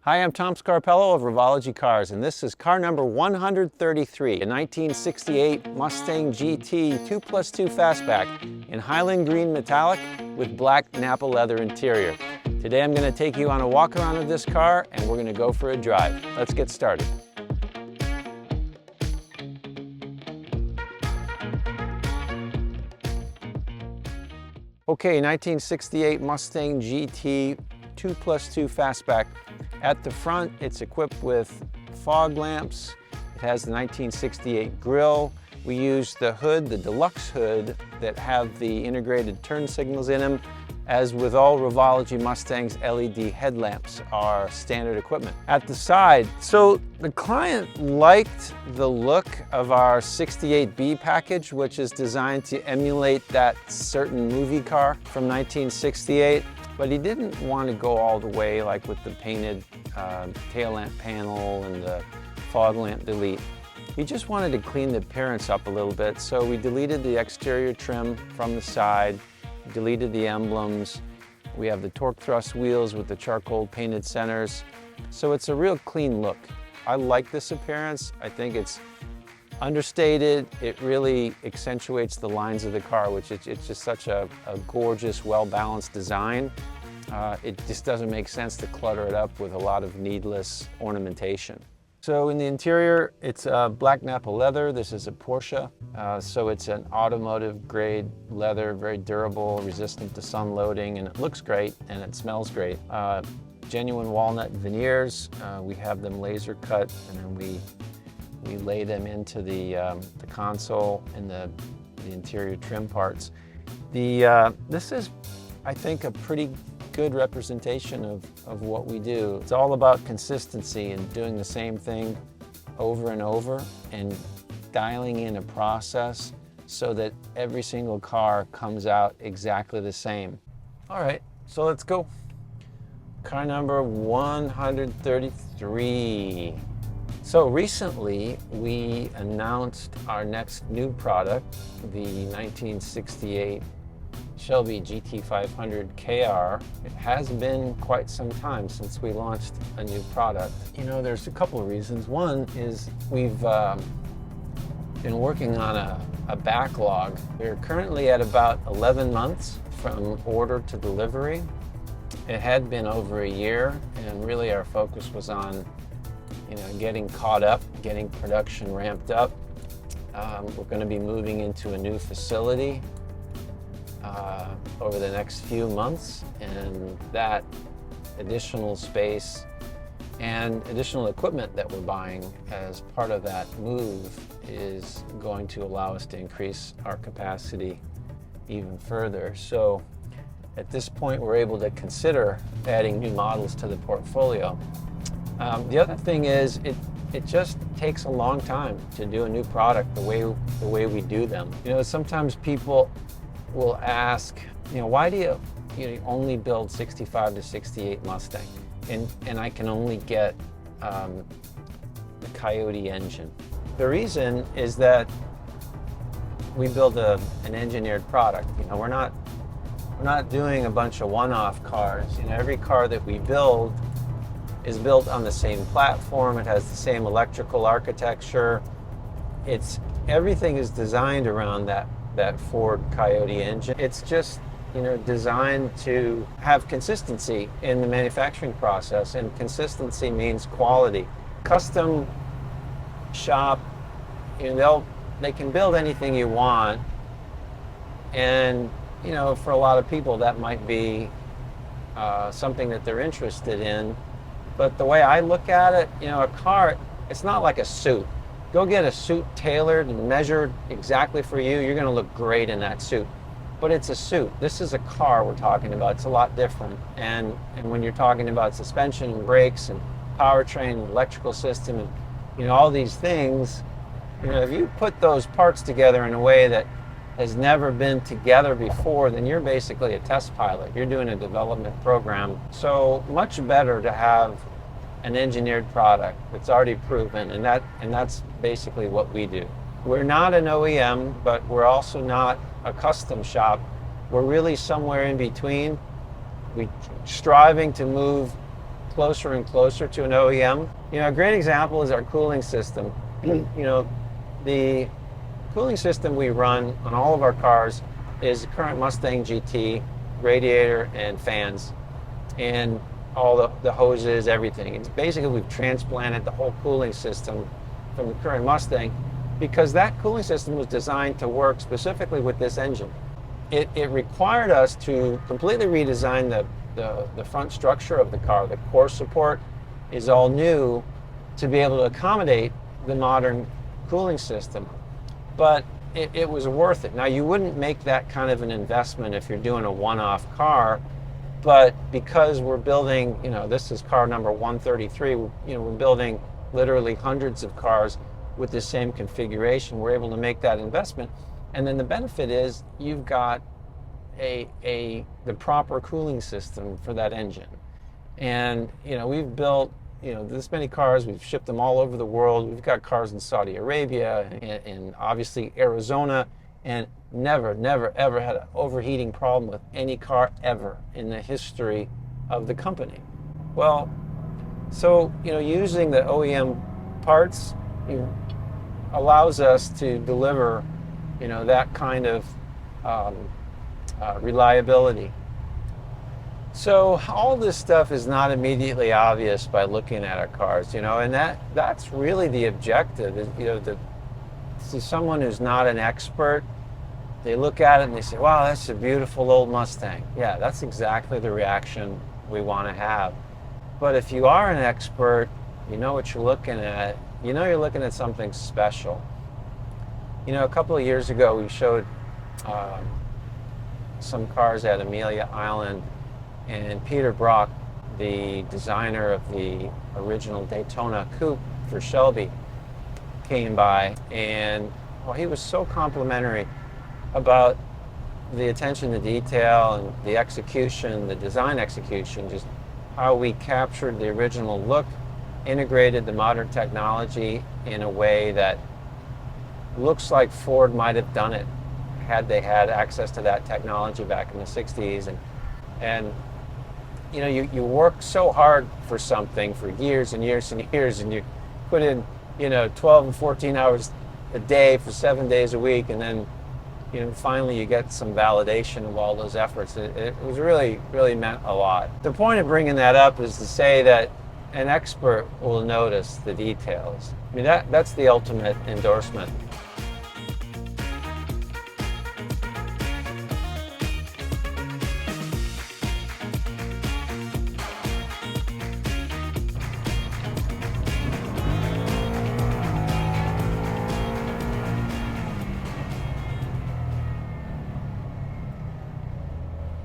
Hi, I'm Tom Scarpello of Revology Cars, and this is car number 133, a 1968 Mustang GT 2+2 Fastback in Highland Green Metallic with black Nappa leather interior. Today I'm going to take you on a walk around of this car, and we're going to go for a drive. Let's get started. Okay, 1968 Mustang GT 2+2 Fastback. At the front, it's equipped with fog lamps. It has the 1968 grille. We use the hood, the deluxe hood, that have the integrated turn signals in them. As with all Revology Mustangs, LED headlamps are standard equipment. At the side, so the client liked the look of our 68B package, which is designed to emulate that certain movie car from 1968. But he didn't want to go all the way like with the painted tail lamp panel and the fog lamp delete. He just wanted to clean the appearance up a little bit, so we deleted the exterior trim from the side, deleted the emblems. We have the torque thrust wheels with the charcoal painted centers, so it's a real clean look. I like this appearance. I think it's understated. It really accentuates the lines of the car, which it's just such a gorgeous, well-balanced design. It just doesn't make sense to clutter it up with a lot of needless ornamentation. So in the interior, it's black Nappa leather. This is a Porsche, so it's an automotive grade leather, very durable, resistant to sun loading, and it looks great and it smells great. Genuine walnut veneers. We have them laser cut, and then we lay them into the console and the interior trim parts. This is, I think, a pretty good representation of what we do. It's all about consistency and doing the same thing over and over and dialing in a process so that every single car comes out exactly the same. All right, so let's go. Car number 133. So recently we announced our next new product, the 1968 Shelby GT500 KR. It has been quite some time since we launched a new product. You know, there's a couple of reasons. One is we've been working on a backlog. We're currently at about 11 months from order to delivery. It had been over a year, and really our focus was on getting caught up, getting production ramped up. We're going to be moving into a new facility over the next few months, and that additional space and additional equipment that we're buying as part of that move is going to allow us to increase our capacity even further. So at this point, we're able to consider adding new models to the portfolio. The other thing is it just takes a long time to do a new product the way we do them. Sometimes people will ask, why do you only build 65 to 68 Mustang and I can only get the Coyote engine? The reason is that we build an engineered product. We're not doing a bunch of one-off cars. Every car that we build is built on the same platform. It has the same electrical architecture. Everything is designed around that Ford Coyote engine. It's just designed to have consistency in the manufacturing process, and consistency means quality. Custom shop, they can build anything you want, and for a lot of people that might be something that they're interested in. But the way I look at it, a car, it's not like a suit. Go get a suit tailored and measured exactly for you. You're going to look great in that suit. But it's a suit. This is a car we're talking about. It's a lot different. And when you're talking about suspension and brakes and powertrain and electrical system and all these things, if you put those parts together in a way that has never been together before, then you're basically a test pilot. You're doing a development program. So much better to have an engineered product that's already proven, and that's basically what we do. We're not an OEM, but we're also not a custom shop. We're really somewhere in between. We're striving to move closer and closer to an OEM. A great example is our cooling system. The cooling system we run on all of our cars is the current Mustang GT, radiator and fans, and all the hoses, everything. It's basically, we've transplanted the whole cooling system from the current Mustang because that cooling system was designed to work specifically with this engine. It required us to completely redesign the front structure of the car. The core support is all new to be able to accommodate the modern cooling system. But it was worth it. Now, you wouldn't make that kind of an investment if you're doing a one-off car, but because we're building, this is car number 133, we're building literally hundreds of cars with the same configuration, we're able to make that investment. And then the benefit is you've got the proper cooling system for that engine. And, we've built, this many cars, we've shipped them all over the world. We've got cars in Saudi Arabia and obviously Arizona, and never, ever had an overheating problem with any car ever in the history of the company. Well, so, using the OEM parts allows us to deliver, that kind of reliability. So all this stuff is not immediately obvious by looking at our cars, and that's really the objective. Is, see someone who's not an expert, they look at it and they say, wow, that's a beautiful old Mustang. Yeah, that's exactly the reaction we want to have. But if you are an expert, you know what you're looking at. You're looking at something special. A couple of years ago, we showed some cars at Amelia Island, and Peter Brock, the designer of the original Daytona coupe for Shelby, came by, and he was so complimentary about the attention to detail and the execution, the design execution, just how we captured the original look, integrated the modern technology in a way that looks like Ford might have done it had they had access to that technology back in the 60s. And you work so hard for something for years and years and years, and you put in 12 and 14 hours a day for 7 days a week, and then finally you get some validation of all those efforts. It was really meant a lot. The point of bringing that up is to say that an expert will notice the details. I mean, that's the ultimate endorsement.